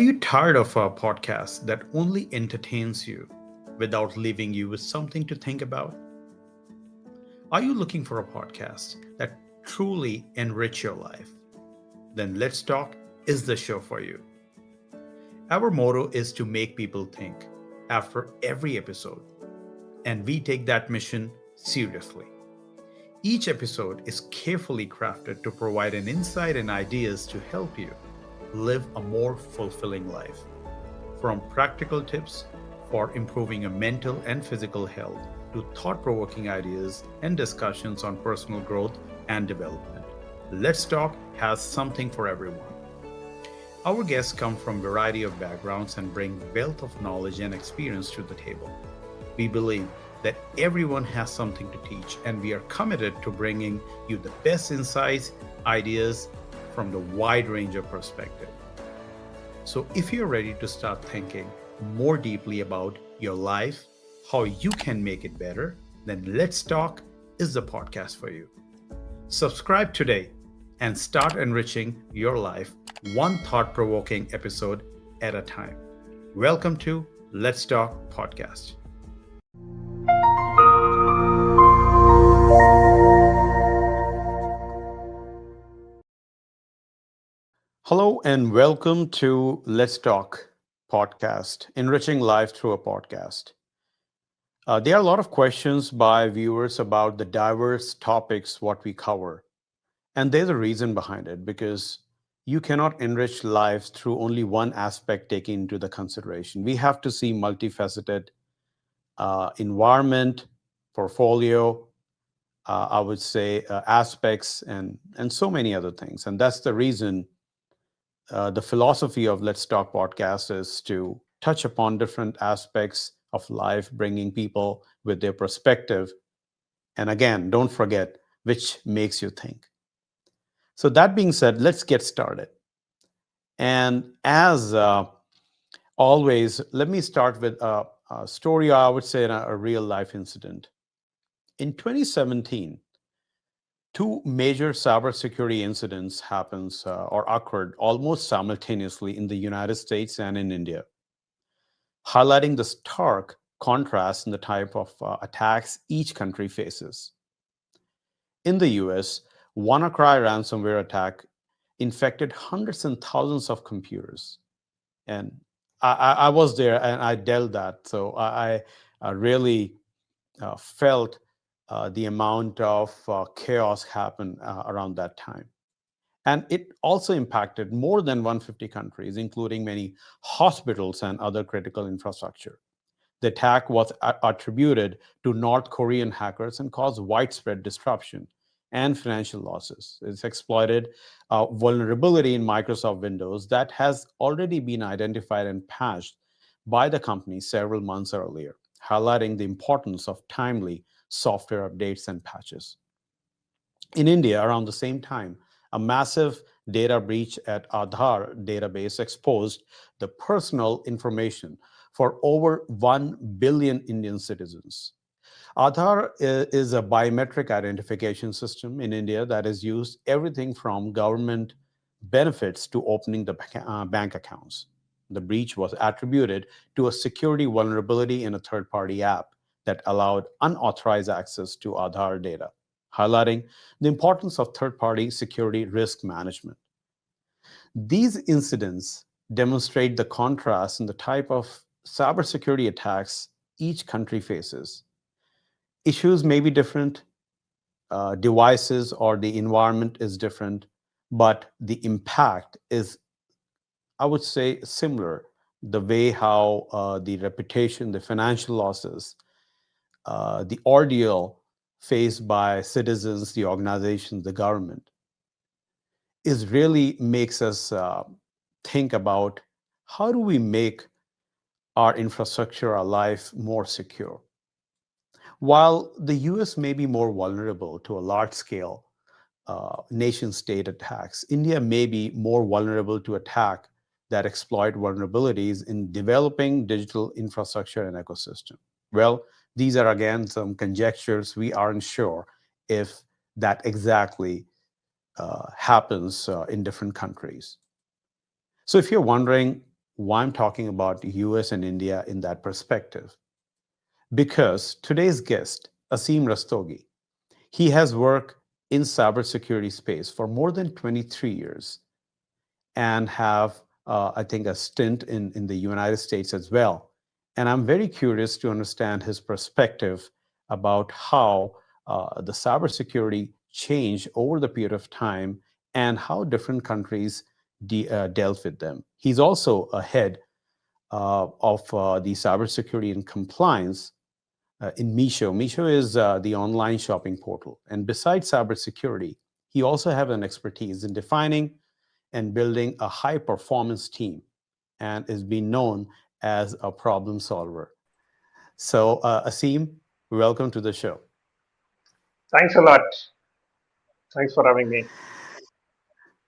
Are you tired of a podcast that only entertains you without leaving you with something to think about? Are you looking for a podcast that truly enrich your life? Then Let's Talk is the show for you. Our motto is to make people think after every episode, and we take that mission seriously. Each episode is carefully crafted to provide an insight and ideas to help you live a more fulfilling life. From practical tips for improving your mental and physical health to thought provoking ideas and discussions on personal growth and development, Let's Talk has something for everyone. Our guests come from a variety of backgrounds and bring wealth of knowledge and experience to the table. We believe that everyone has something to teach, and we are committed to bringing you the best insights, ideas from the wide range of perspective. So if you're ready to start thinking more deeply about your life, how you can make it better, then Let's Talk is the podcast for you. Subscribe today and start enriching your life one thought-provoking episode at a time. Welcome to Let's Talk Podcast. Hello and welcome to Let's Talk Podcast, enriching life through a podcast. There are a lot of questions by viewers about the diverse topics what we cover. And there's a reason behind it because you cannot enrich lives through only one aspect taken into the consideration. We have to see multifaceted environment, portfolio, I would say aspects, and so many other things. And that's the reason the philosophy of Let's Talk podcast is to touch upon different aspects of life, bringing people with their perspective. And again, don't forget which makes you think. So that being said, let's get started. And as always, let me start with a story, I would say, a real life incident. In 2017, two major cybersecurity incidents happens or occurred almost simultaneously in the United States and in India, highlighting the stark contrast in the type of attacks each country faces. In the US, WannaCry ransomware attack infected hundreds and thousands of computers. And I was there and I dealt that. So I really felt the amount of chaos happen around that time. And it also impacted more than 150 countries, including many hospitals and other critical infrastructure. The attack was attributed to North Korean hackers and caused widespread disruption and financial losses. It's exploited a vulnerability in Microsoft Windows that has already been identified and patched by the company several months earlier, highlighting the importance of timely software updates and patches. In India, around the same time, a massive data breach at Aadhaar database exposed the personal information for over 1 billion Indian citizens. Aadhaar is a biometric identification system in India that is used everything from government benefits to opening the bank accounts. The breach was attributed to a security vulnerability in a third-party app that allowed unauthorized access to Aadhaar data, highlighting the importance of third-party security risk management. These incidents demonstrate the contrast in the type of cybersecurity attacks each country faces. Issues may be different, devices or the environment is different, but the impact is, I would say, similar. The way how the reputation, the financial losses, the ordeal faced by citizens, the organizations, the government, is really makes us think about how do we make our infrastructure, our life more secure. While the US may be more vulnerable to a large scale nation state attacks, India may be more vulnerable to attack that exploit vulnerabilities in developing digital infrastructure and ecosystem. Well, these are again some conjectures. We aren't sure if that exactly happens in different countries. So if you're wondering why I'm talking about US and India in that perspective. Because today's guest, Aseem Rastogi, he has worked in cybersecurity space for more than 23 years and have, I think, a stint in the United States as well. And I'm very curious to understand his perspective about how the cybersecurity changed over the period of time and how different countries dealt with them. He's also a head of the cybersecurity and compliance in Meesho. Meesho is the online shopping portal. And besides cybersecurity, he also have an expertise in defining and building a high performance team and is being known as a problem solver. So, Aseem, welcome to the show. Thanks a lot. Thanks for having me.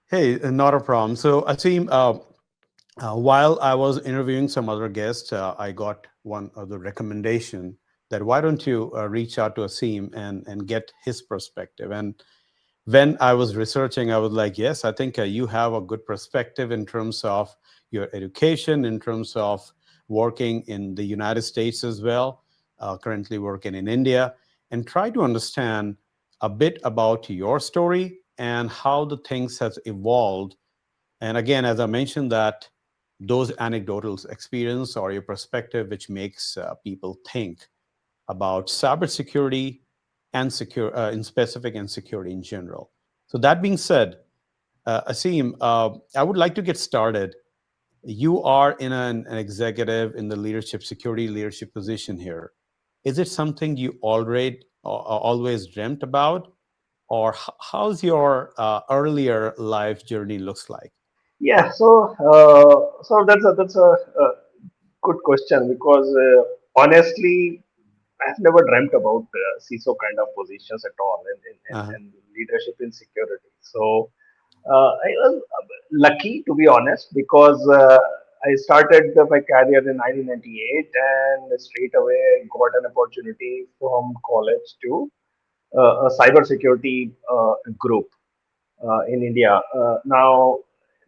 Hey, not a problem. So, Aseem, while I was interviewing some other guests, I got one other recommendation that why don't you reach out to Aseem and get his perspective. And when I was researching, I was like, yes, I think you have a good perspective in terms of your education, in terms of working in the United States as well, currently working in India, and try to understand a bit about your story and how the things has evolved. And again, as I mentioned, that those anecdotal experience or your perspective, which makes people think about cybersecurity and secure in specific and security in general. So that being said, Aseem, I would like to get started. You are in an executive in the leadership, security leadership position here. Is it something you already always dreamt about, or how's your earlier life journey looks like? Yeah, so that's a good question because honestly, I've never dreamt about CISO kind of positions at all Uh-huh. in leadership in security. So I was lucky to be honest because I started my career in 1998 and straight away got an opportunity from college to a cybersecurity group in India. Now,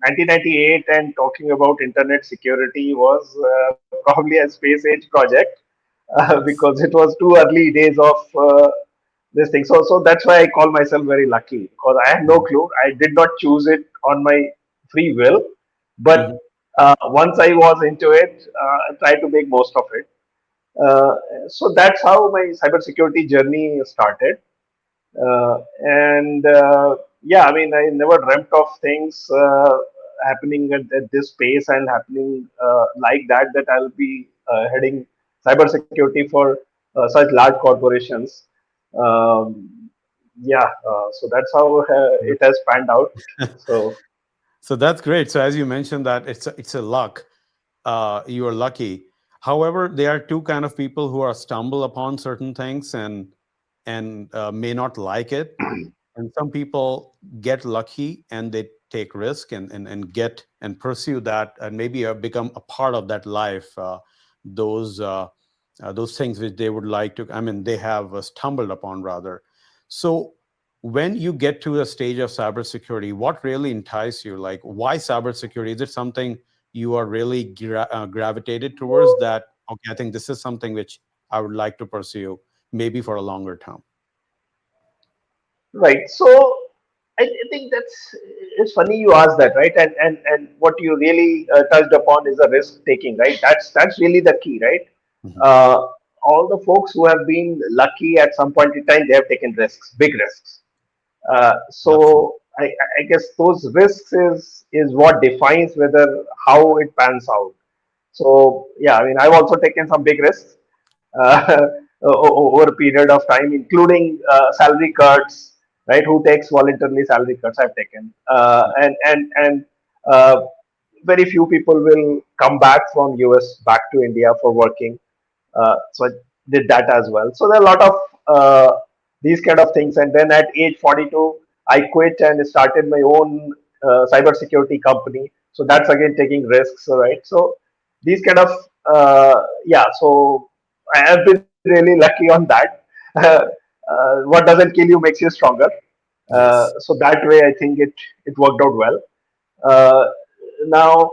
1998 and talking about internet security was probably a space age project Yes. because it was too early days of this thing. So that's why I call myself very lucky because I had no Mhm. clue. I did not choose it on my free will, but Mhm. once I was into it, I tried to make most of it. Uh, so that's how my cybersecurity journey started. And yeah, I mean, I never dreamt of things happening at this pace and happening like that, that I'll be heading cybersecurity for such large corporations. Um, yeah, so that's how it has panned out. So, So that's great. So as you mentioned that it's a luck. You are lucky. However, there are two kind of people who are stumble upon certain things and may not like it. And some people get lucky and they take risk and get and pursue that and maybe become a part of that life. Those those things which they would like to. I mean, they have stumbled upon rather. So when you get to a stage of cybersecurity, what really entices you? Like, why cybersecurity? Is it something you are really gravitated towards? That okay, I think this is something which I would like to pursue, maybe for a longer term. right. So, I think that's it's funny you asked that, right? And what you really touched upon is the risk taking, right? That's really the key, right? Mhm. uh, all the folks who have been lucky at some point in time, they have taken risks, big risks. Absolutely. So I guess those risks is what defines whether how it pans out. So yeah, I mean, I've also taken some big risks uh, over a period of time, including salary cuts. Right? Who takes voluntarily salary cuts? I've taken, and very few people will come back from US back to India for working. So I did that as well. So there are a lot of these kind of things. And then at age 42, I quit and started my own cybersecurity company. So that's again taking risks, right? So these kind of yeah. So I have been really lucky on that. What doesn't kill you makes you stronger. Yes. So that way, I think it worked out well. Uh, now,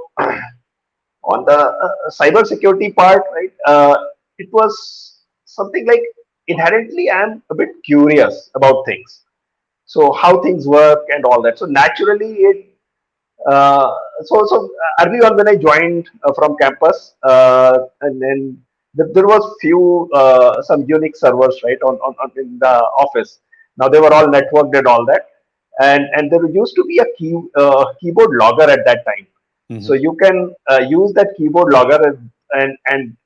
On the cybersecurity part, right? It was something like inherently I'm a bit curious about things, so how things work and all that. So naturally, uh, early on when I joined from campus, and then there was few some Unix servers, right, on in the office. Now they were all networked and all that, and there used to be a keyboard logger at that time. So Hmm. you can use that keyboard logger, and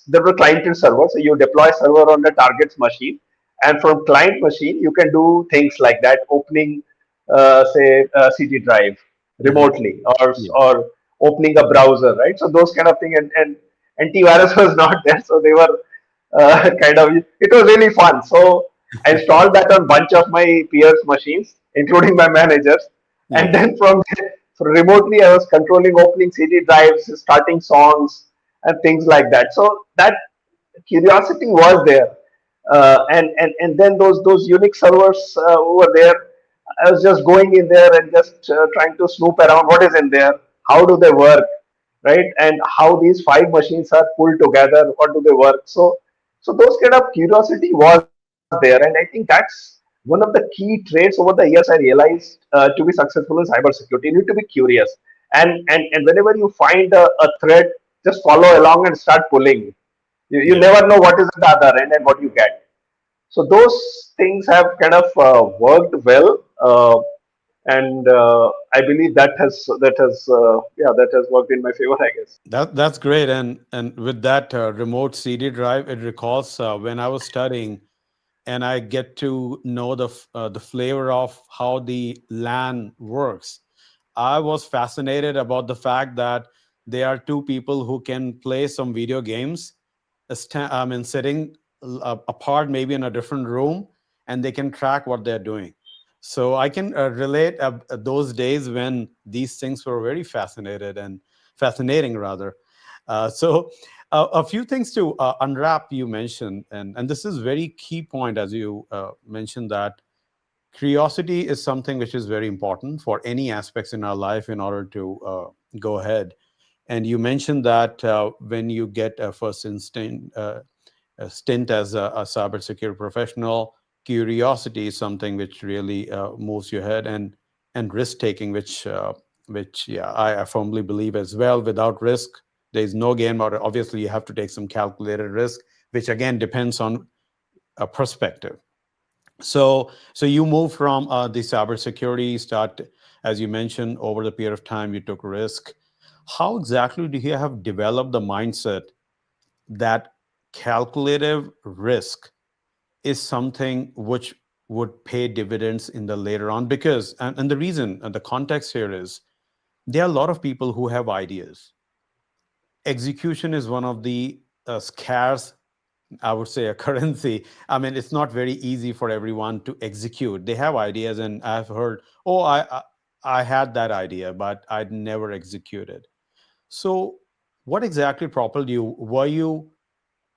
there were client and server. So you deploy server on the target's machine, and from client machine you can do things like that, opening say CD drive Hmm. remotely, or Yeah. or opening a browser, right? So those kind of thing, and antivirus was not there, so they were kind of, it was really fun. So I installed that on bunch of my peers' machines, including my managers, and Yeah. then from there, so remotely I was controlling opening CD drives, starting songs, and things like that. So that curiosity was there, and then those Unix servers over there. I was just going in there and just trying to snoop around what is in there, how do they work, right, and how these five machines are pulled together, what do they work. So those kind of curiosity was there, and I think that's one of the key traits over the years I realized to be successful in cybersecurity. You need to be curious, and whenever you find a thread, just follow along and start pulling. You Yeah. never know what is at the other end and what you get. So those things have kind of worked well, and I believe that has worked in my favor, I guess. That's great. And with that remote CD drive, it recalls when I was studying, and I get to know the flavor of how the LAN works. I was fascinated about the fact that there are two people who can play some video games, I mean, sitting apart, maybe in a different room, and they can track what they're doing. So I can relate those days when these things were very fascinating rather. A few things to unwrap you mentioned, and this is very key point as you mentioned that curiosity is something which is very important for any aspects in our life in order to go ahead. And you mentioned that when you get a first instinct a stint as a cybersecurity professional, curiosity is something which really moves your head, and risk taking, which yeah, I firmly believe as well. Without risk, there is no gain. But obviously, you have to take some calculated risk, which again depends on a perspective. So you move from the cybersecurity start, as you mentioned, over the period of time you took risk. How exactly do you have developed the mindset that calculative risk is something which would pay dividends in the later on? Because and the reason and the context here is there are a lot of people who have ideas. Execution is one of the scarce, I would say, a currency. I mean, it's not very easy for everyone to execute. They have ideas, and I've heard, oh, I had that idea, but I'd never executed. So what exactly propelled you? Were you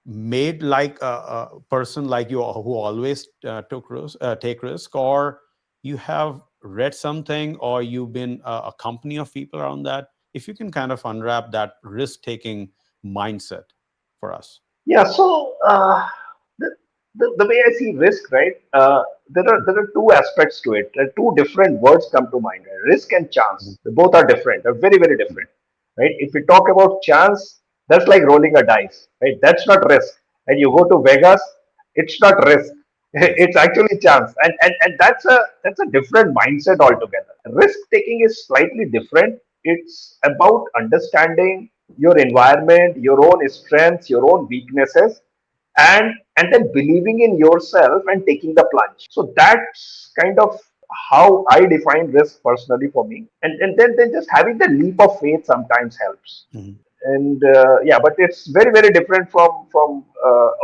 made like a person like you who always take risk, or you have read something, or you've been a company of people around that? If you can kind of unwrap that risk taking mindset for us. Yeah. So the, the way I see risk, right? There are two aspects to it. Two different words come to mind: risk and chance. They both are different. They're very very different, right? If we talk about chance, that's like rolling a dice, right? That's not risk. And you go to Vegas, it's not risk. Yes. It's actually chance, and that's a different mindset altogether. Risk taking is slightly different. It's about understanding your environment, your own strengths, your own weaknesses, and then believing in yourself and taking the plunge. So that's kind of how I define risk personally for me. And then just having the leap of faith sometimes helps. Mhm. And yeah, but it's very very different from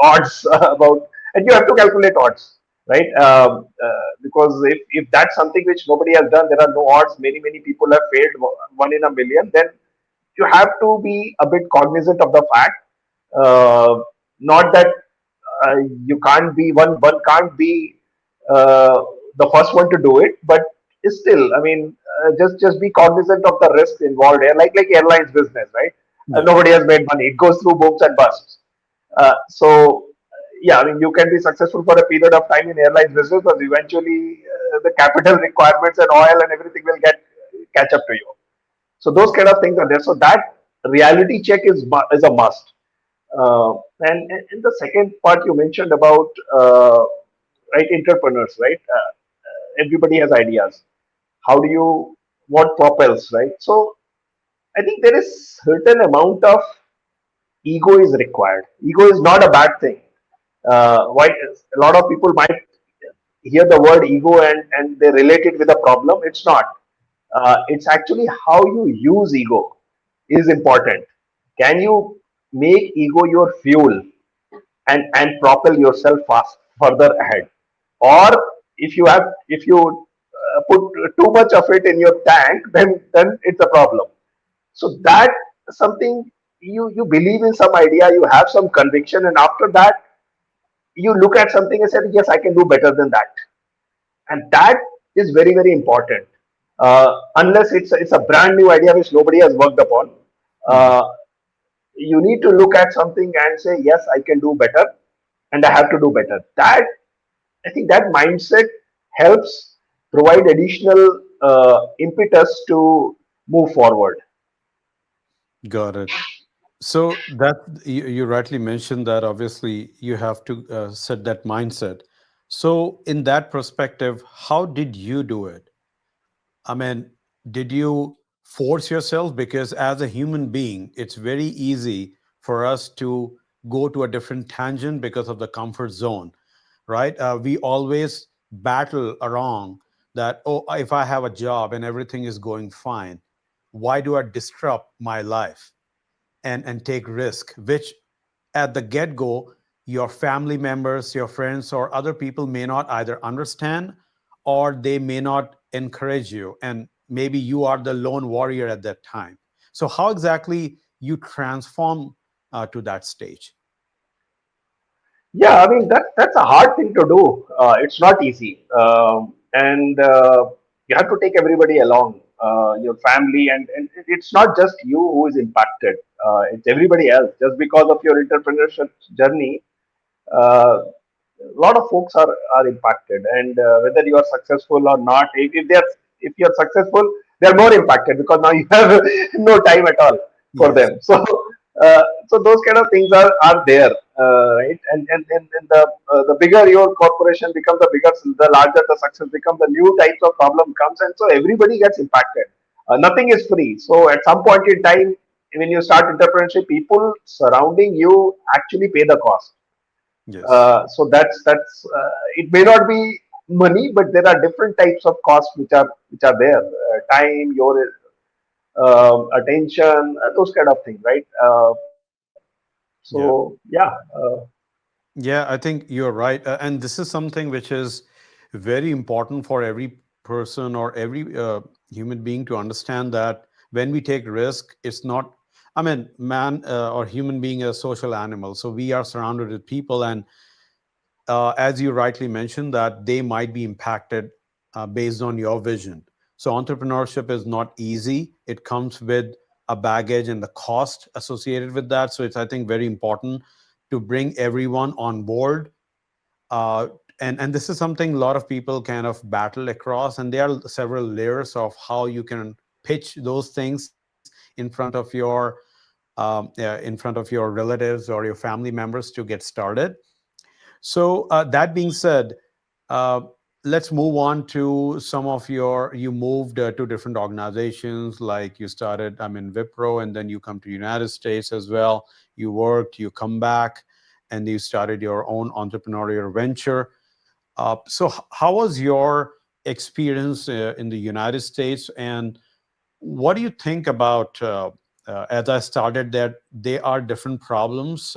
odds about, and you have to calculate odds, right? Because if that's something which nobody has done, there are no odds. Many people have failed, one in a million. Then you have to be a bit cognizant of the fact, uh, not that you can't be one can't be uh, the first one to do it, but still, I mean, just be cognizant of the risks involved here, like airlines business, right? Yeah. Nobody has made money. It goes through booms and busts. So, yeah, I mean, you can be successful for a period of time in airlines business, but eventually the capital requirements and oil and everything will get catch up to you. So those kind of things are there. So that reality check is a must. And in the second part you mentioned about right entrepreneurs, right? Everybody has ideas. How do you what propels, right? So I think there is certain amount of ego is required. Ego is not a bad thing. Why a lot of people might hear the word ego and they relate it with a problem. It's not. It's actually how you use ego is important. Can you make ego your fuel and propel yourself fast further ahead? Or if you put too much of it in your tank, then it's a problem. So that something you believe in some idea, you have some conviction, and after that you look at something and say, yes, I can do better than that, and that is very important. Unless it's a brand new idea which nobody has worked upon, Mhm. uh, you need to look at something and say, yes, I can do better, and I have to do better. That I think that mindset helps provide additional impetus to move forward. Got it. So that you rightly mentioned that obviously you have to set that mindset. So in that perspective, how did you do it? I mean, did you force yourself? Because as a human being, it's very easy for us to go to a different tangent because of the comfort zone, right? We always battle around that, oh, if I have a job and everything is going fine, why do I disrupt my life and take risk, which at the get go, your family members, your friends, or other people may not either understand or they may not encourage you. And maybe you are the lone warrior at that time. So, how exactly you transform to that stage? Yeah, I mean that's a hard thing to do. It's not easy, and you have to take everybody along, your family, and it's not just you who is impacted. It's everybody else. Just because of your entrepreneurship journey, a lot of folks are impacted, and whether you are successful or not, if you're successful, they're more impacted because now you have no time at all for Yes. them. So those kind of things are there, right? And the bigger your corporation becomes, the larger the success becomes, the new types of problem comes, and so everybody gets impacted. Nothing is free. So at some point in time, when you start entrepreneurship, people surrounding you actually pay the cost. Yes. So that's it may not be money, but there are different types of costs which are there. Time, your attention, those kind of things, right? So Yeah. yeah, Yeah, I think you're right. And this is something which is very important for every person or every human being to understand that when we take risk, it's not, I mean, man or human being is a social animal. So we are surrounded with people. And as you rightly mentioned, that they might be impacted based on your vision. So entrepreneurship is not easy. It comes with a baggage and the cost associated with that. So it's, I think, very important to bring everyone on board. uh, and this is something a lot of people kind of battle across, and there are several layers of how you can pitch those things in front of your in front of your relatives or your family members to get started. So that being said, uh, let's move on to some of your. You moved to different organizations, like you started. I mean, Wipro, and then you come to United States as well. You worked, you come back, and you started your own entrepreneurial venture. How was your experience in the United States, and what do you think about, as I started, that there are different problems.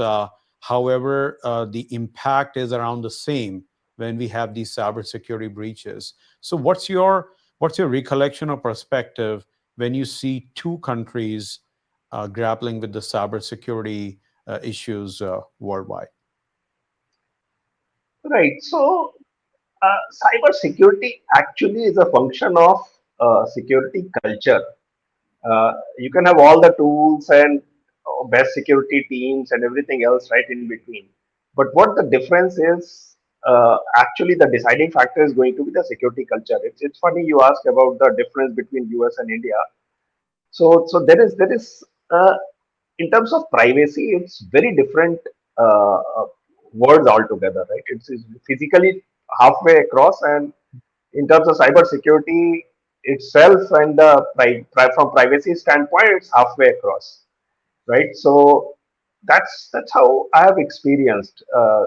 However, the impact is around the same when we have these cybersecurity breaches. So, what's your recollection or perspective when you see two countries grappling with the cybersecurity issues worldwide? right. So cyber security actually is a function of security culture. You can have all the tools and best security teams and everything else right in between. But what the difference is, actually the deciding factor is going to be the security culture. It's funny you ask about the difference between US and India. So there is in terms of privacy, it's very different words altogether, right? It's physically halfway across, and in terms of cyber security itself and from privacy standpoint, it's halfway across, right? So that's how I have experienced.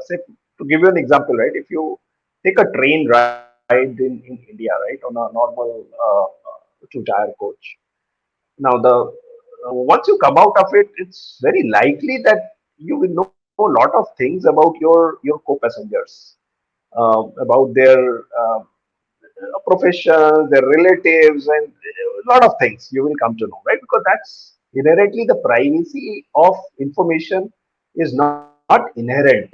Say, to give you an example, right? If you take a train ride in India, right, on a normal two-tire coach, now the once you come out of it, it's very likely that you will know a lot of things about your co-passengers, about their professions, their relatives, and a lot of things you will come to know, right? Because that's inherently the privacy of information is not inherent.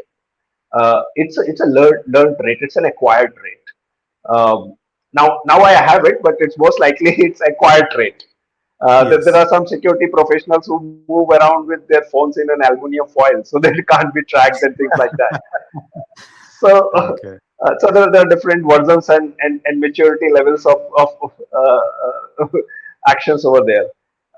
It's a learned trait. It's an acquired trait. Now I have it, but it's most likely it's acquired trait. There Yes. are some security professionals who move around with their phones in an aluminum foil, so they can't be tracked and things like that. So, Okay. so there are different versions and maturity levels of actions over there.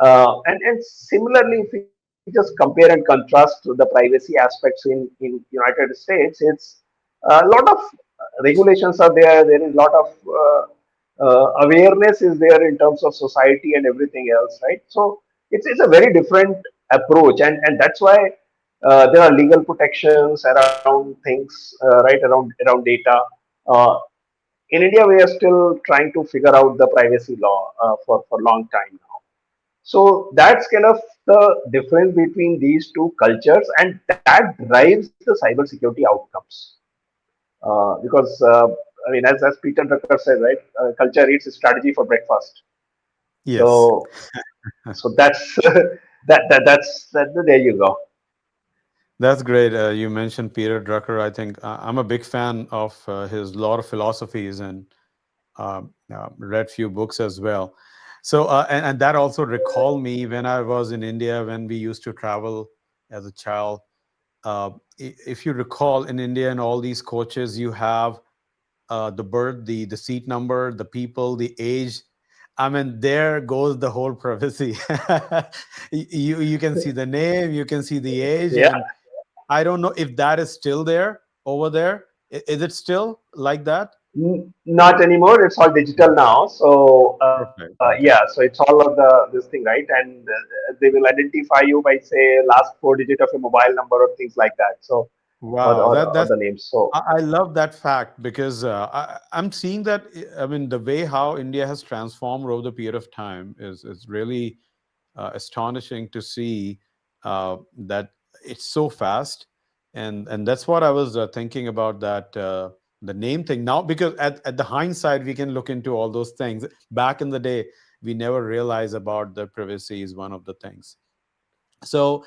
And similarly, if we just compare and contrast the privacy aspects in United States, it's a lot of regulations are there. There is a lot of awareness is there in terms of society and everything else, right? So it's a very different approach, and that's why there are legal protections around things, right, around data. Uh, in India, we are still trying to figure out the privacy law for long time now. So that's kind of the difference between these two cultures, and that drives the cybersecurity outcomes. Because I mean, as Peter Drucker said, right, culture eats strategy for breakfast. Yes. So so that's there you go. That's great. You mentioned Peter Drucker. I think I'm a big fan of his lot of philosophies and read few books as well. So, and that also recalled me when I was in India when we used to travel as a child. If you recall, in India, in all these coaches, you have the birth, the seat number, the people, the age. I mean, there goes the whole privacy. You can see the name, you can see the age, Yeah. and I don't know if that is still there over there. Is it still like that? Not anymore. It's all digital now. So Perfect. yeah, so Okay. it's all of the this thing, right? And they will identify you by say last four digit of your mobile number or things like that. So Wow, or the names. So I love that fact because I'm seeing that. I mean, the way how India has transformed over the period of time is really astonishing to see that it's so fast, and that's what I was thinking about that the name thing now because at the hindsight we can look into all those things. Back in the day, we never realized about the privacy is one of the things. So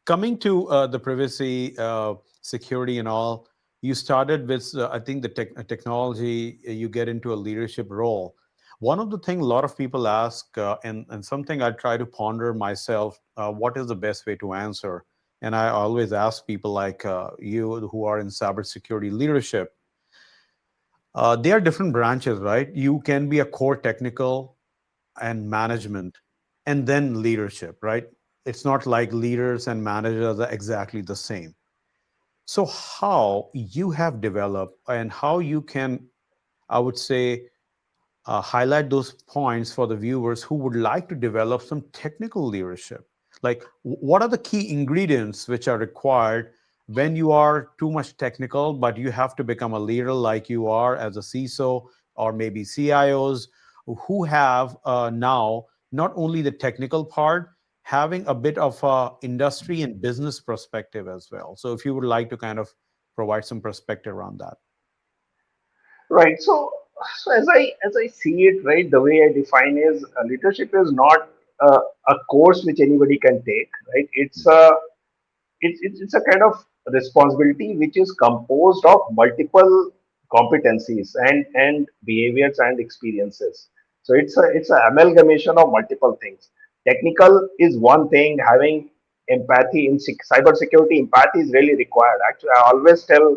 coming to the privacy, security, and all, you started with, I think, the technology, you get into a leadership role. One of the things a lot of people ask, and something I try to ponder myself, what is the best way to answer? And I always ask people like you who are in cybersecurity leadership, there are different branches, right? You can be a core technical and management and then leadership, right? It's not like leaders and managers are exactly the same. So how you have developed and how you can, I would say, highlight those points for the viewers who would like to develop some technical leadership. Like, what are the key ingredients which are required when you are too much technical, but you have to become a leader like you are as a CISO or maybe CIOs who have now not only the technical part, having a bit of a industry and business perspective as well. So, if you would like to kind of provide some perspective around that. right. So as I see it, right, the way I define is leadership is not a course which anybody can take, right? It's a kind of responsibility which is composed of multiple competencies and behaviors and experiences. So it's a amalgamation of multiple things. Technical is one thing, having empathy in cybersecurity. Empathy is really required. Actually, I always tell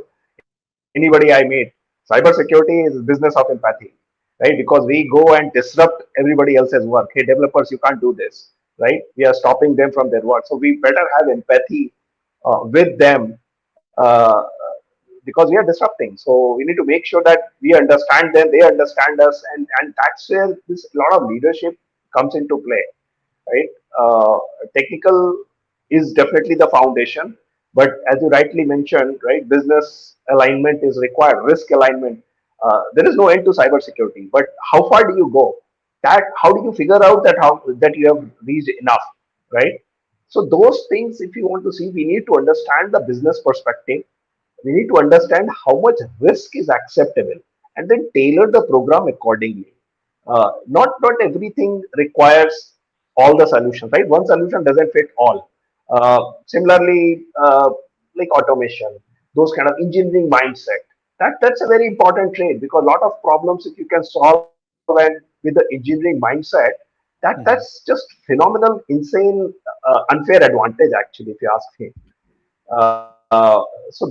anybody I meet, cybersecurity is business of empathy, right? Because we go and disrupt everybody else's work. Hey, developers, you can't do this, right? We are stopping them from their work. So we better have empathy with them because we are disrupting. So we need to make sure that we understand them, they understand us, and that's where this lot of leadership comes into play, right? Technical is definitely the foundation, but as you rightly mentioned, right, business alignment is required, risk alignment. There is no end to cybersecurity, but how far do you go? That how do you figure out that you have reached enough, right? So those things, if you want to see, we need to understand the business perspective. We need to understand how much risk is acceptable, and then tailor the program accordingly. Not everything requires all the solutions, right? One solution doesn't fit all. Similarly, like automation, those kind of engineering mindset. That's a very important trait, because a lot of problems, if you can solve and with the engineering mindset, that's Mhm. just phenomenal, insane, unfair advantage actually, if you ask me. So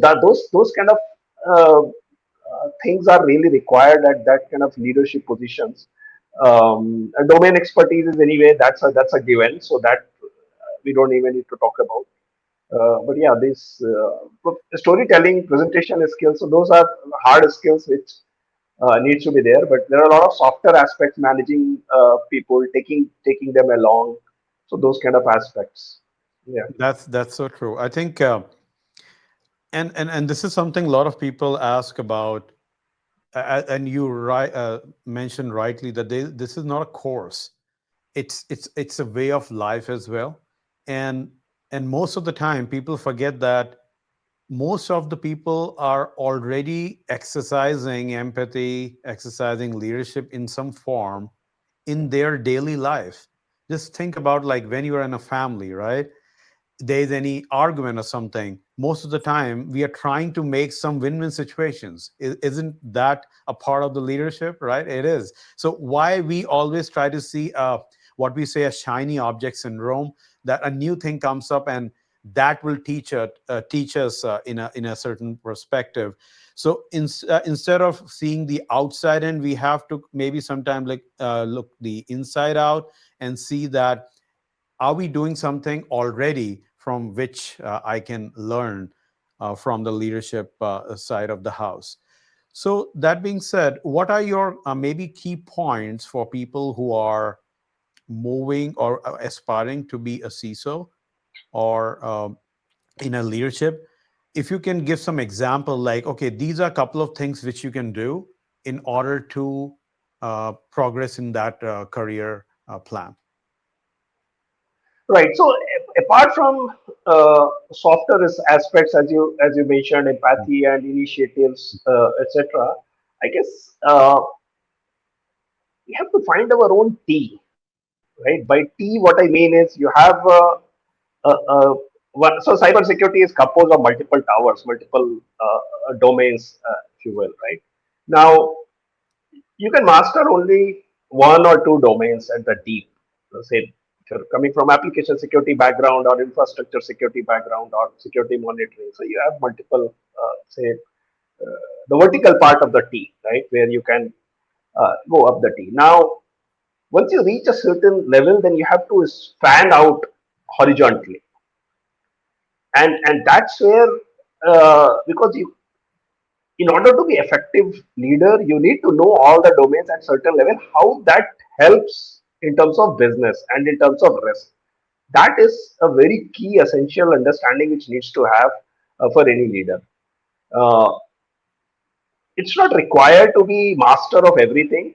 those kind of uh, things are really required at that kind of leadership positions. Domain expertise is anyway, that's a given, so that we don't even need to talk about. But yeah, this storytelling, presentation skills, so those are hard skills which needs to be there. But there are a lot of softer aspects, managing people, taking them along. So those kind of aspects. Yeah. That's so true. I think, and this is something a lot of people ask about, and you mentioned rightly that this is not a course. It's a way of life as well, and and most of the time people forget that most of the people are already exercising empathy, exercising leadership in some form in their daily life. Just think about, like, when you're in a family, right? There's any argument or something, most of the time we are trying to make some win-win situations. Isn't that a part of the leadership? Right, it is. So why we always try to see what we say a shiny object syndrome, that a new thing comes up and that will teach us in a certain perspective. So instead of seeing the outside in, we have to maybe sometime, like, look the inside out and see that are we doing something already from which I can learn from the leadership side of the house. So that being said, what are your maybe key points for people who are moving or aspiring to be a CISO or in a leadership? If you can give some example, like, okay, these are a couple of things which you can do in order to progress in that career plan. Right. So apart from softer aspects, as you mentioned, empathy and initiatives, etc., I guess we have to find our own T, right? By T, what I mean is you have one. So cybersecurity is composed of multiple towers, multiple domains, if you will, right? Now you can master only one or two domains at the deep. Say if you're coming from application security background or infrastructure security background or security monitoring, so you have multiple, say, the vertical part of the T, right, where you can go up the T. Now, once you reach a certain level, then you have to span out horizontally, and that's where because you in order to be effective leader, you need to know all the domains at certain level, how that helps in terms of business and in terms of risk. That is a very key essential understanding which needs to have for any leader. uh, it's not required to be master of everything,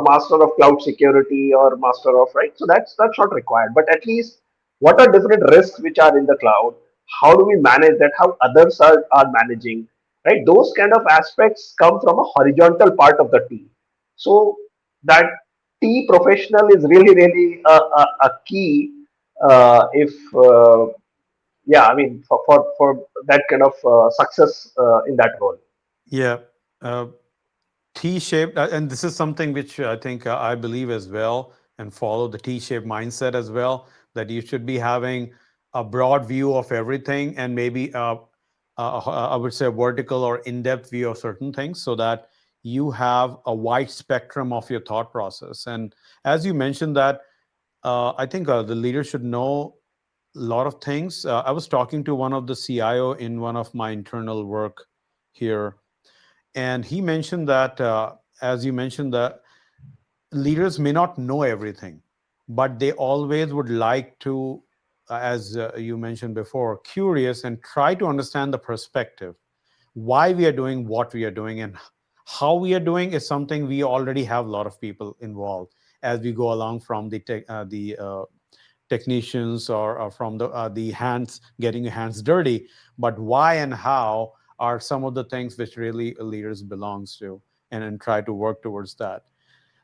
master of cloud security or master of, right, so that's not required, but at least what are different risks which are in the cloud, how do we manage that, how others are managing, right, those kind of aspects come from a horizontal part of the team. So that T professional is really a key, if yeah, I mean, for that kind of success in that role. Yeah. Uh, T-shaped, and this is something which I think I believe as well, and follow the T-shaped mindset as well, that you should be having a broad view of everything, and maybe I would say a vertical or in-depth view of certain things, so that you have a wide spectrum of your thought process. And as you mentioned that, I think the leader should know a lot of things. I was talking to one of the CIO in one of my internal work here, and he mentioned that, as you mentioned, that leaders may not know everything, but they always would like to, as you mentioned before, curious and try to understand the perspective, why we are doing what we are doing, and how we are doing is something we already have a lot of people involved as we go along, from the technicians, or from the hands, getting your hands dirty. But why and how are some of the things which really leaders belongs to, and try to work towards that.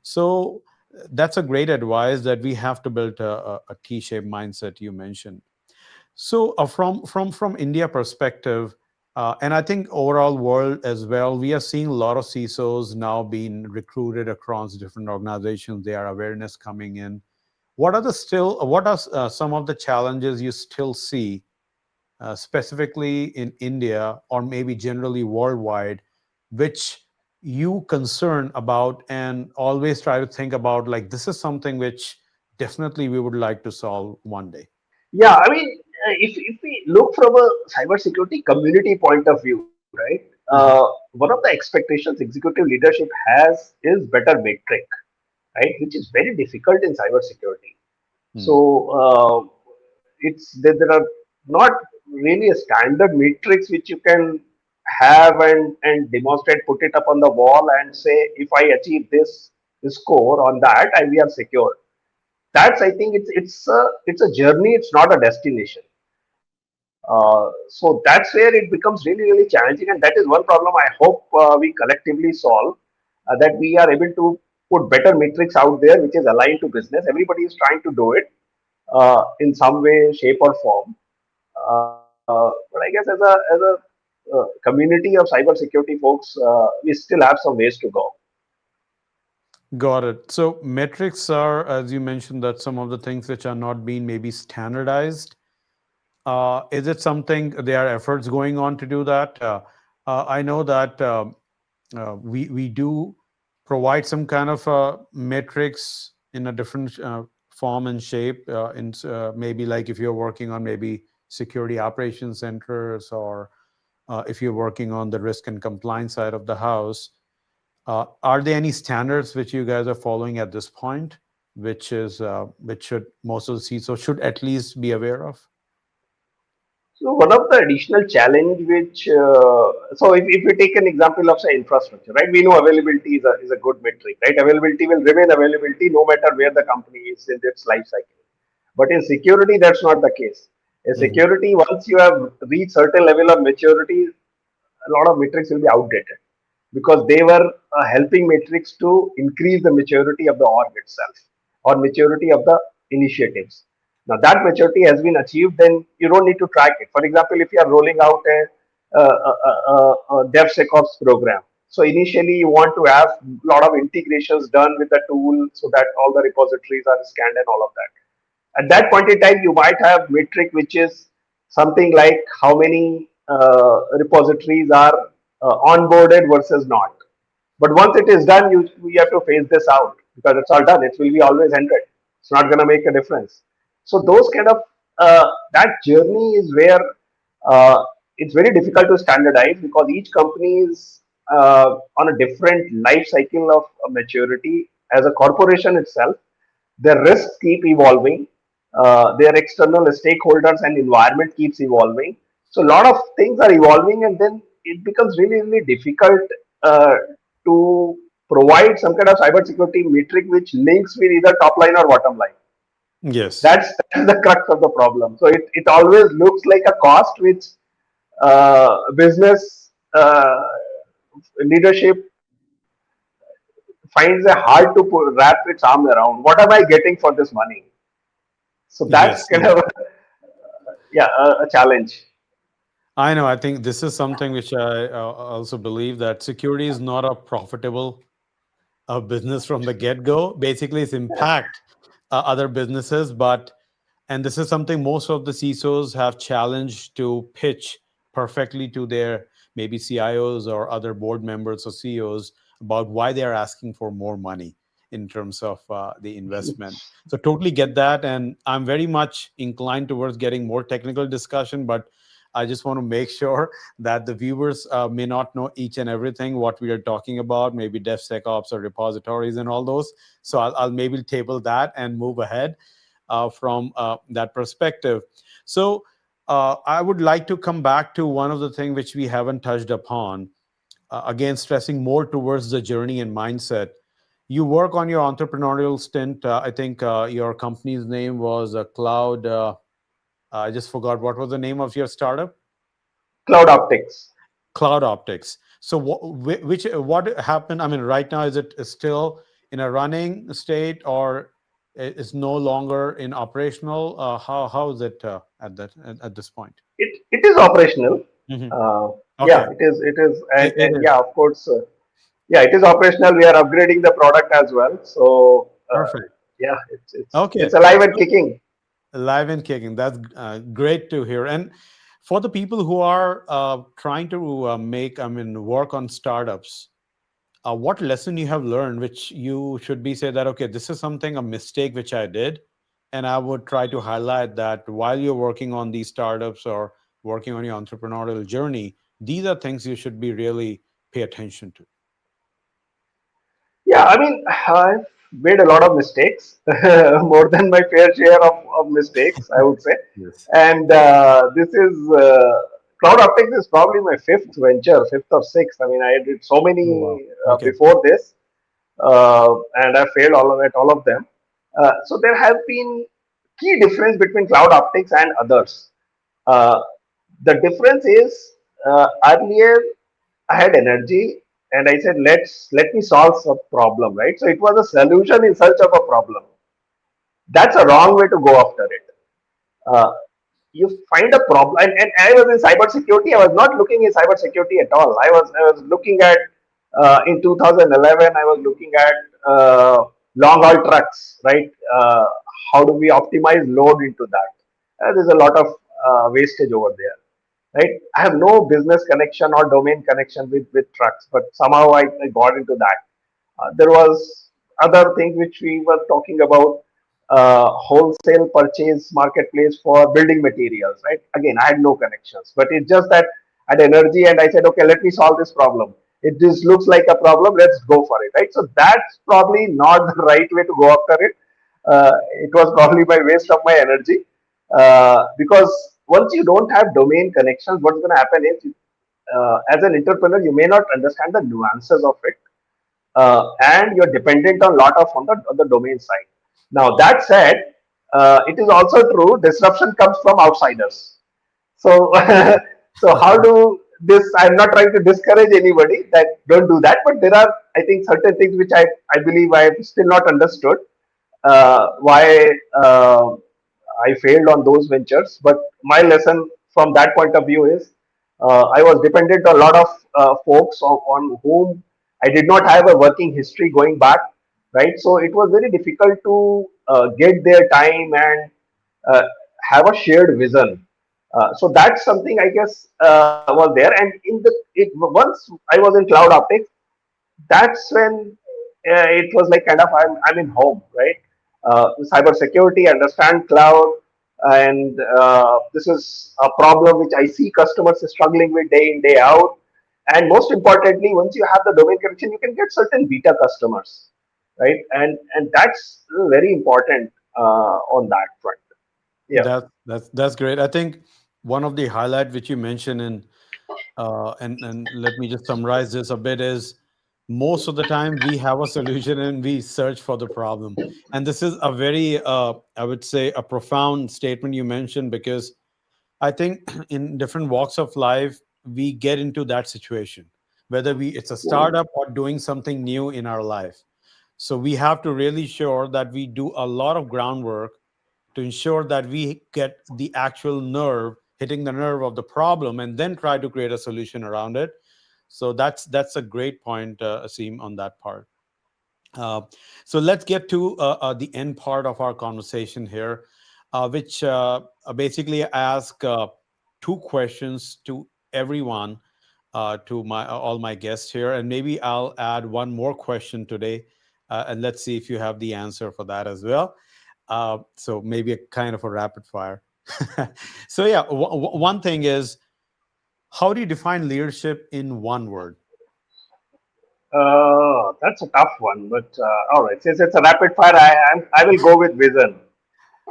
So that's a great advice, that we have to build a T-shaped mindset you mentioned. So from India perspective, and I think overall world as well, we are seeing a lot of CISOs now being recruited across different organizations. There are awareness coming in. What are some of the challenges you still see, specifically in India, or maybe generally worldwide, which you concern about and always try to think about, like, this is something which definitely we would like to solve one day? Yeah, I mean, if we look from a cybersecurity community point of view, right? Mhm. One of the expectations executive leadership has is better metric, right? Which is very difficult in cybersecurity. So Mm. it's there are not really a standard matrix which you can have and demonstrate, put it up on the wall and say, if I achieve this score on that, I we are secure. That's, I think, it's a journey, it's not a destination. So that's where it becomes really, really challenging, and that is one problem I hope we collectively solve, that we are able to put better metrics out there which is aligned to business. Everybody is trying to do it in some way, shape, or form. But I guess as a community of cybersecurity folks, we still have some ways to go. Got it. So metrics are, as you mentioned, that some of the things which are not being maybe standardized. Is it something, there are efforts going on to do that? I know that we do provide some kind of metrics in a different form and shape. Maybe like if you're working on maybe security operations centers, or if you're working on the risk and compliance side of the house. Are there any standards which you guys are following at this point, which should most of the CISO should at least be aware of? So one of the additional challenge which, so if we take an example of say infrastructure, right? We know availability is a good metric, right? Availability will remain availability no matter where the company is in its life cycle. But in security, that's not the case. In Mhm. security, once you have reached certain level of maturity, a lot of metrics will be outdated because they were helping metrics to increase the maturity of the org itself or maturity of the initiatives. Now that maturity has been achieved, then you don't need to track it. For example, if you are rolling out a DevSecOps program, so initially you want to have a lot of integrations done with the tool so that all the repositories are scanned and all of that. At that point in time, you might have metric which is something like how many repositories are onboarded versus not. But once it is done, you have to phase this out because it's all done. It will be always 100. It's not going to make a difference. So those kind of that journey is where it's very difficult to standardize because each company is on a different life cycle of maturity. As a corporation itself, their risks keep evolving, their external stakeholders and environment keeps evolving. So a lot of things are evolving, and then it becomes really, really difficult uh, to provide some kind of cybersecurity metric which links with either top line or bottom line. Yes. That's the crux of the problem. So it always looks like a cost which business leadership finds it hard to wrap its arm around. What am I getting for this money? So that's Yes. kind of yeah, a challenge. I know. I think this is something which I also believe, that security is not a profitable business from the get go. Basically, it's impact other businesses, but And this is something most of the CISOs have challenged to pitch perfectly to their maybe CIOs or other board members or CEOs about why they are asking for more money in terms of the investment. So totally get that, and I'm very much inclined towards getting more technical discussion, but I just want to make sure that the viewers may not know each and everything what we are talking about, maybe DevSecOps or repositories and all those. So I'll maybe table that and move ahead from that perspective. So I would like to come back to one of the things which we haven't touched upon. Again, stressing more towards the journey and mindset. You work on your entrepreneurial stint. I think your company's name was Cloud. I just forgot what was the name of your startup. Cloud Optics. Cloud Optics. So what happened? I mean, right now is it still in a running state or is no longer in operational? How is it at this point? It is operational. Hmm. Uh, yeah, Okay, it is, it and is yeah, of course, yeah, it is operational. We are upgrading the product as well. So perfect. yeah, it's Okay, alive and so kicking. live and kicking. That's great to hear. And for the people who are trying to make, I mean, work on startups, what lesson you have learned which you should be say that okay, this is something a mistake which I did, and I would try to highlight that while you're working on these startups or working on your entrepreneurial journey, these are things you should be really pay attention to. Yeah, I mean, I've made a lot of mistakes, more than my fair share of mistakes, I would say. Yes. And this is Cloud Optics is probably my fifth venture, fifth or sixth. I mean, I did so Oh wow. many Okay. before this, and I failed all of them. So there have been key difference between Cloud Optics and others. Uh, the difference is earlier I had energy and I said, let me solve some problem, right? So it was a solution in search of a problem. That's a wrong way to go after it. Uh, you find a problem, and I was in cybersecurity. I was not looking at cybersecurity at all. I was looking at in 2011. I was looking at long haul trucks, right? How do we optimize load into that? There's a lot of wastage over there, right? I have no business connection or domain connection with trucks, but somehow I got into that. There was other things which we were talking about, wholesale purchase marketplace for building materials, right? Again, I had no connections, but it's just that I had energy and I said, okay, let me solve this problem. It just looks like a problem. Let's go for it, right? So that's probably not the right way to go after it. It was probably my waste of my energy, because once you don't have domain connections, what's going to happen is, as an entrepreneur, you may not understand the nuances of it, and you're dependent on lot of on the domain side. Now that said, it is also true disruption comes from outsiders. So so how do this? I'm not trying to discourage anybody that don't do that, but there are, I think, certain things which I believe I have still not understood, why I failed on those ventures. But my lesson from that point of view is, I was dependent on a lot of folks on whom I did not have a working history going back, right? So it was very difficult to get their time and uh, have a shared vision. So that's something I guess was there. And once I was in Cloud Optics, that's when it was like kind of I'm in home, right? Cyber security, understand cloud, and this is a problem which I see customers struggling with day in day out. And most importantly, once you have the domain connection, you can get certain beta customers, right? And that's very important on that front. Yeah. That's great. I think one of the highlight which you mentioned in and let me just summarize this a bit is most of the time we have a solution and we search for the problem, and this is a very I would say a profound statement you mentioned, because I think in different walks of life we get into that situation, whether we it's a startup or doing something new in our life. So we have to really sure that we do a lot of groundwork to ensure that we get the actual nerve hitting the nerve of the problem and then try to create a solution around it. So that's a great point, Aseem, on that part. uh, so let's get to the end part of our conversation here. which basically ask two questions to everyone, to my all my guests here, and maybe I'll add one more question today, and let's see if you have the answer for that as well. So maybe a kind of a rapid fire. So yeah, one thing is, how do you define leadership in one word? That's a tough one, but all right. Since it's a rapid fire, I will go with vision.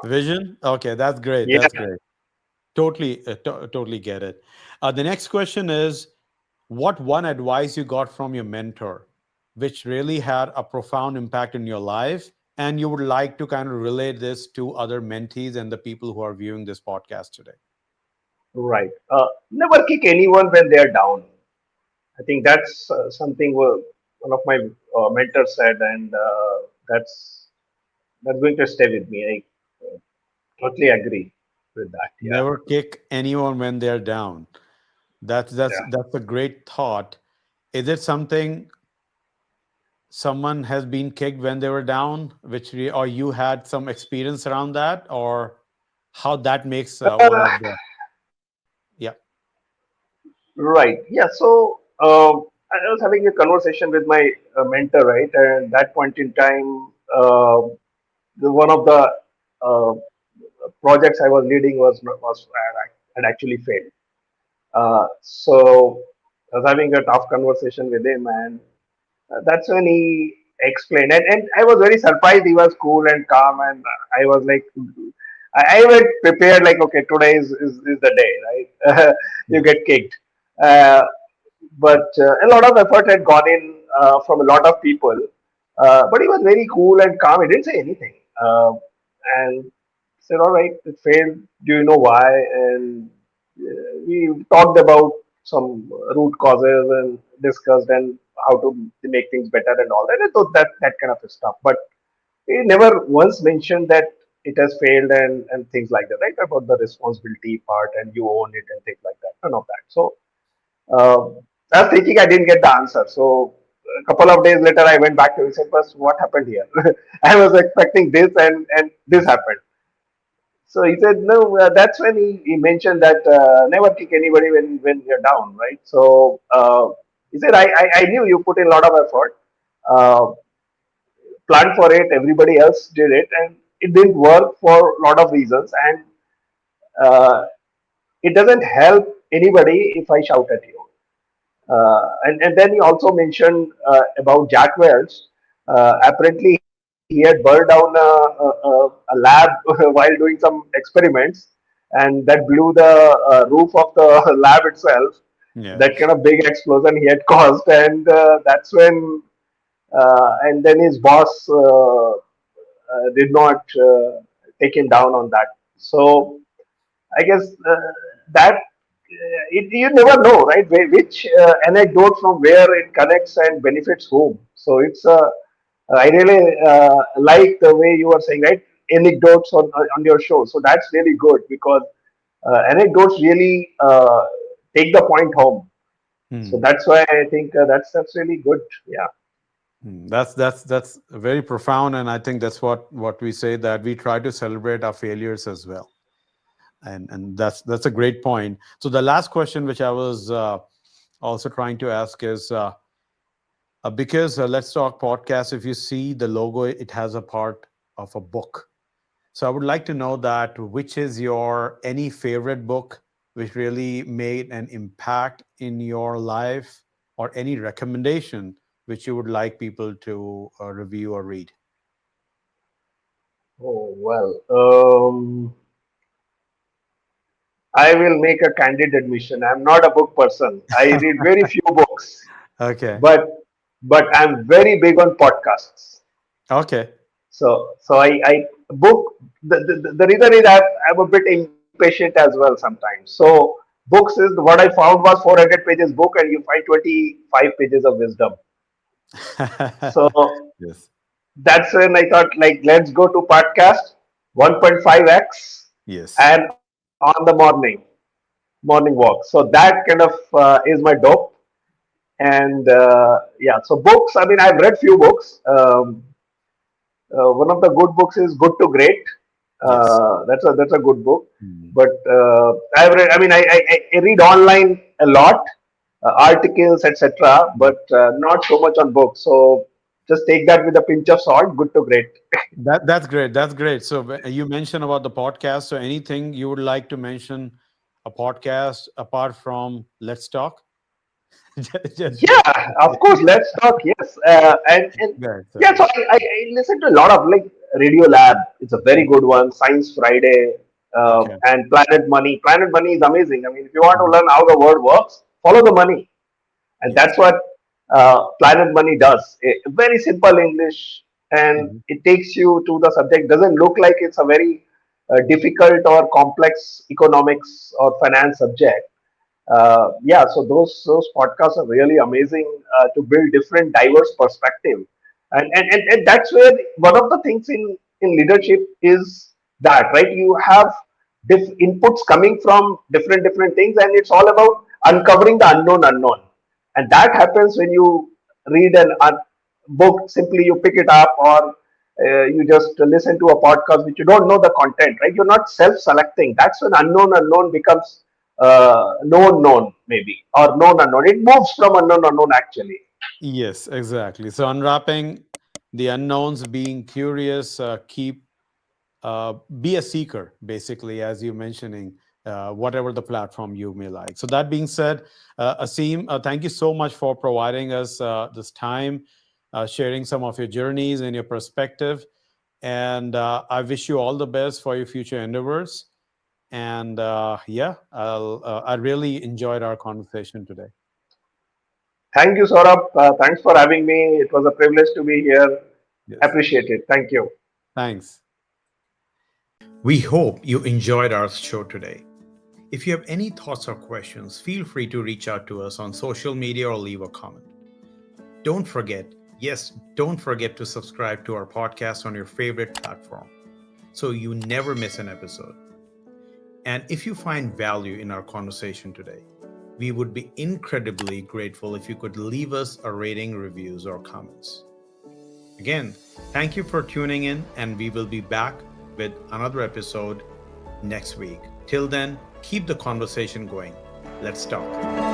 Vision. Okay, that's great. Yeah. That's great. Totally, totally get it. The next question is, what one advice you got from your mentor, which really had a profound impact in your life, and you would like to kind of relate this to other mentees and the people who are viewing this podcast today? Right. Never kick anyone when they are down. I think that's something one of my mentors said, and that's going to stay with me. I totally agree with that. Yeah. Never kick anyone when they're down. That's a great thought. Is it something someone has been kicked when they were down, or you had some experience around that, or how that makes one Yeah. of the, yeah. Right. Yeah. So I was having a conversation with my mentor, right? And at that point in time, one of the uh, projects I was leading was had actually failed. So I was having a tough conversation with him, and that's when he explained. And I was very surprised. He was cool and calm, and I was like, I went prepared, like, okay, today is the day, right? You Yeah. get kicked. Uh, but a lot of effort had gone in from a lot of people. But he was very cool and calm. He didn't say anything. And said, all right, it failed. Do you know why? And we talked about some root causes and discussed and how to make things better and all that. And so that kind of stuff. But he never once mentioned that it has failed and things like that, right? About the responsibility part and you own it and things like that. None of that. So uh, I was thinking I didn't get the answer. So a couple of days later, I went back to him and said, "First, what happened here? I was expecting this and this happened." So he said, "No." That's when he mentioned that never kick anybody when you're down, right? So he said, I knew you put in a lot of effort, uh, planned for it. Everybody else did it, and it didn't work for a lot of reasons. And uh, it doesn't help anybody if I shout at you. And then he also mentioned about Jack Welch. Apparently, he had burned down a lab while doing some experiments, and that blew the roof of the lab itself. Yeah. That kind of big explosion he had caused, and that's when, and then his boss did not take him down on that. So I guess that you never know, right? Which anecdote from where it connects and benefits whom. So I really like the way you were saying, right? Anecdotes on your show. So that's really good because anecdotes really take the point home. So Hmm. that's why I think that's really good. Yeah. That's very profound, and I think that's what we say, that we try to celebrate our failures as well, and that's a great point. So the last question, which I was also trying to ask, is because Let's Talk podcast, if you see the logo, it has a part of a book. So I would like to know that which is your any favorite book which really made an impact in your life, or any recommendation which you would like people to review or read. Oh well. I will make a candid admission. I'm not a book person. I read very few books, Okay. but I'm very big on podcasts. Okay. So I book the reason is I'm a bit impatient as well sometimes. So books is what I found was 400 pages book and you find 25 pages of wisdom. So Yes. that's when I thought like let's go to podcast 1.5x Yes. and on the morning walk. So that kind of is my dope. And yeah, so books. I mean, I've read few books. One of the good books is Good to Great. Yes. That's a good book. Mhm. But I've read. I mean, I read online a lot, articles, etc. But not so much on books. So just take that with a pinch of salt. Good to great. That's great. That's great. So you mentioned about the podcast. So anything you would like to mention a podcast apart from Let's Talk? Just Yeah, of course. Let's talk. Yes, and good. yeah. Sorry. So I listen to a lot of like Radio Lab. It's a very good one. Science Friday Okay. and Planet Money. Planet Money is amazing. I mean, if you want to Mhm. learn how the world works, follow the money, and Yes. that's what Planet Money does. Very simple English, and Mhm. it takes you to the subject. Doesn't look like it's a very difficult or complex economics or finance subject. Yeah, so those podcasts are really amazing to build different diverse perspective, and that's where one of the things in leadership is that, right, you have inputs coming from different things, and it's all about uncovering the unknown, and that happens when you read book. Simply you pick it up, or you just listen to a podcast which you don't know the content, right? You're not self-selecting. That's when unknown becomes known maybe, or known unknown. It moves from unknown actually. Yes, exactly. So unwrapping the unknowns, being curious, keep be a seeker, basically, as you're mentioning, whatever the platform you may like. So that being said, Aseem, thank you so much for providing us this time, sharing some of your journeys and your perspective. And I wish you all the best for your future endeavors. And yeah, I really enjoyed our conversation today. Thank you, Saurabh. Thanks for having me. It was a privilege to be here. Yes, Appreciate it. Thank you. thanks. We hope you enjoyed our show today. If you have any thoughts or questions, feel free to reach out to us on social media or leave a comment. Don't forget, yes, don't forget to subscribe to our podcast on your favorite platform so you never miss an episode. And if you find value in our conversation today, we would be incredibly grateful if you could leave us a rating, reviews, or comments. Again, thank you for tuning in, and we will be back with another episode next week. Till then, keep the conversation going. Let's talk.